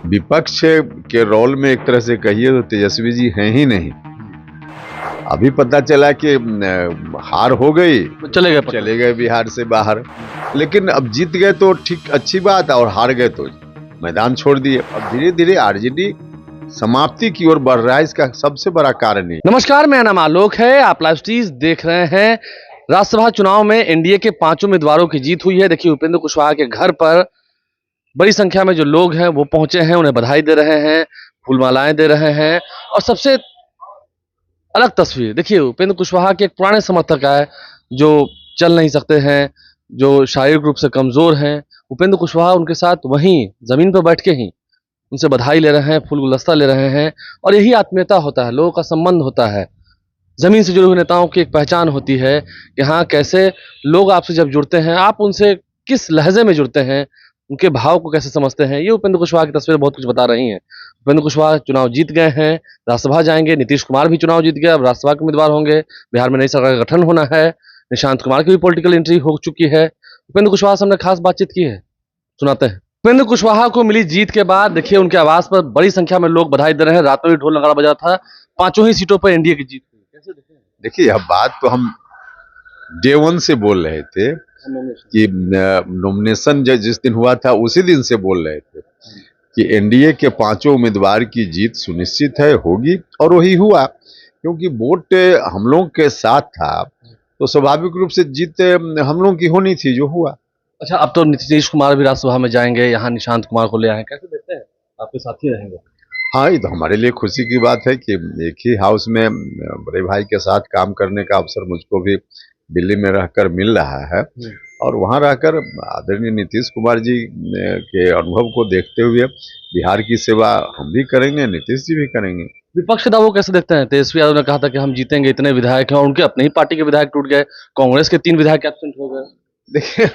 विपक्ष के रोल में एक तरह से कहिए तो तेजस्वी जी हैं ही नहीं। अभी पता चला कि हार हो गई, चले गए बिहार से बाहर। लेकिन अब जीत गए तो ठीक अच्छी बात है, और हार गए तो मैदान छोड़ दिए। अब धीरे धीरे आरजेडी समाप्ति की ओर बढ़ रहा है, इसका सबसे बड़ा कारण है। नमस्कार, मेरा नाम आलोक है। आप लाइव स्ट्रीज देख रहे हैं। राज्यसभा चुनाव में एनडीए के 5 उम्मीदवारों की जीत हुई है। देखिए, उपेंद्र कुशवाहा के घर पर बड़ी संख्या में जो लोग हैं वो पहुंचे हैं, उन्हें बधाई दे रहे हैं, फूलमालाएं दे रहे हैं। और सबसे अलग तस्वीर देखिए, उपेंद्र कुशवाहा के एक पुराने समर्थक है जो चल नहीं सकते हैं, जो शारीरिक रूप से कमजोर हैं। उपेंद्र कुशवाहा उनके साथ वहीं जमीन पर बैठ के ही उनसे बधाई ले रहे हैं, फूल गुलदस्ता ले रहे हैं। और यही आत्मीयता होता है, लोगों का संबंध होता है। जमीन से जुड़े हुए नेताओं की एक पहचान होती है कि हाँ, कैसे लोग आपसे जब जुड़ते हैं, आप उनसे किस लहजे में जुड़ते हैं, उनके भाव को कैसे समझते हैं। ये उपेंद्र कुशवाहा की तस्वीर बहुत कुछ बता रही हैं। उपेंद्र कुशवाहा चुनाव जीत गए हैं, राज्यसभा जाएंगे। नीतीश कुमार भी चुनाव जीत गए, अब राज्यसभा के उम्मीदवार होंगे। बिहार में नई सरकार का गठन होना है। निशांत कुमार की भी पॉलिटिकल एंट्री हो चुकी है। उपेंद्र कुशवाहा से हमने खास बातचीत की है, सुनाते हैं। उपेंद्र कुशवाहा को मिली जीत के बाद देखिए, उनके आवास पर बड़ी संख्या में लोग बधाई दे रहे हैं। रात में भी ढोल नगाड़ा बजा था। 5 ही सीटों पर एनडीए की जीत हुई। कैसे देखें? देखिए, यह बात तो हम डे 1 से बोल रहे थे कि नॉमिनेशन जिस दिन हुआ था उसी दिन से बोल रहे थे कि एनडीए के 5 उम्मीदवार की जीत सुनिश्चित है, होगी। और वही हुआ, क्योंकि वोट हम लोग के साथ था तो स्वाभाविक रूप से जीत हम लोग की होनी थी, जो हुआ। अच्छा, अब तो नीतीश कुमार भी राज्यसभा में जाएंगे, यहाँ निशांत कुमार को ले आए। कैसे देखते हैं? आपके साथी रहेंगे। हाँ, ये तो हमारे लिए खुशी की बात है कि एक ही हाउस में बड़े भाई के साथ काम करने का अवसर मुझको भी दिल्ली में रहकर मिल रहा है। और वहाँ रहकर आदरणीय नीतीश कुमार जी के अनुभव को देखते हुए बिहार की सेवा हम भी करेंगे, नीतीश जी भी करेंगे। विपक्ष के दावों कैसे देखते हैं? तेजस्वी यादव ने कहा था कि हम जीतेंगे, इतने विधायक हैं, और उनके अपने ही पार्टी के विधायक टूट गए। कांग्रेस के 3 विधायक एब्सेंट हो गए। देखिए,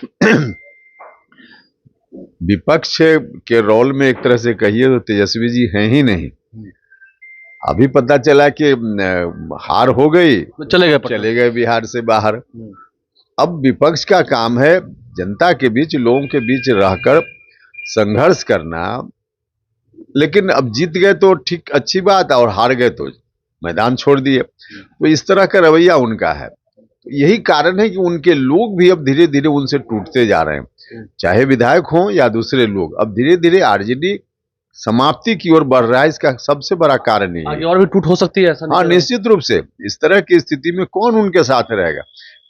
विपक्ष के रोल में एक तरह से कहिए तो तेजस्वी जी हैं ही नहीं। अभी पता चला कि हार हो गई, चले गए बिहार से बाहर। अब विपक्ष का काम है जनता के बीच, लोगों के बीच रहकर संघर्ष करना। लेकिन अब जीत गए तो ठीक अच्छी बात है, और हार गए तो मैदान छोड़ दिए। तो इस तरह का रवैया उनका है। तो यही कारण है कि उनके लोग भी अब धीरे धीरे उनसे टूटते जा रहे हैं, चाहे विधायक हों या दूसरे लोग। अब धीरे धीरे आरजेडी समाप्ति की ओर बढ़ रहा है, इसका सबसे बड़ा कारण है। आगे और भी टूट हो सकती है, ऐसा? हाँ, निश्चित रूप से। इस तरह की स्थिति में कौन उनके साथ रहेगा?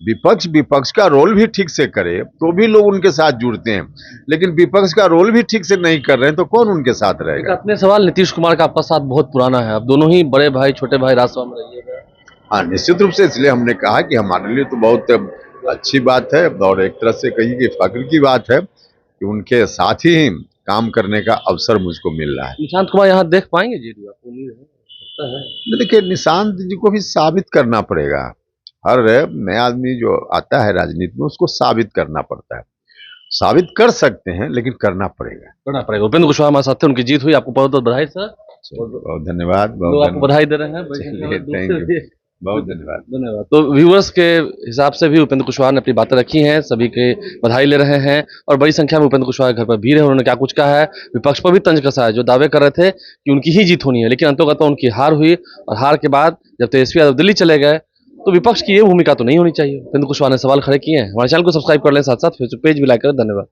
विपक्ष का रोल भी ठीक से करे तो भी लोग उनके साथ जुड़ते हैं, लेकिन विपक्ष का रोल भी ठीक से नहीं कर रहे हैं तो कौन उनके साथ रहेगा? अपने सवाल, नीतीश कुमार का आपका साथ बहुत पुराना है, अब दोनों ही बड़े भाई छोटे भाई राज्यसभा में रहिएगा। हाँ, निश्चित रूप से। इसलिए हमने कहा कि हमारे लिए तो बहुत अच्छी बात है, और एक तरह से कहिए कि फख्र की बात है कि उनके साथ ही काम करने का अवसर मुझको मिल रहा है। निशांत कुमार यहाँ देख पाएंगे जी? आपको उम्मीद है? देखिए, निशांत जी को भी साबित करना पड़ेगा। हर नया आदमी जो आता है राजनीति में, उसको साबित करना पड़ता है। साबित कर सकते हैं, लेकिन करना पड़ेगा। उपेंद्र कुशवाहा हमारे साथ थे, उनकी जीत हुई। आपको बहुत बहुत बधाई सर। बहुत धन्यवाद। लोग आपको बधाई दे रहे हैं। थैंक यू, बहुत धन्यवाद। तो व्यूअर्स के हिसाब से भी उपेंद्र कुशवाहा ने अपनी बातें रखी हैं, सभी के बधाई ले रहे हैं। और बड़ी संख्या में उपेंद्र कुशवाहा के घर पर भीड़ है। उन्होंने क्या कुछ कहा है, विपक्ष पर भी तंज कसा है, जो दावे कर रहे थे कि उनकी ही जीत होनी है, लेकिन अंततः उनकी हार हुई। और हार के बाद जब तेजस्वी यादव दिल्ली चले गए तो विपक्ष की ये भूमिका तो नहीं होनी चाहिए। उपेंद्र कुशवाहा ने सवाल खड़े किए हैं। हमारे चैनल को सब्सक्राइब कर लें, साथ साथ फेसबुक पेज भी लाइक करें। धन्यवाद।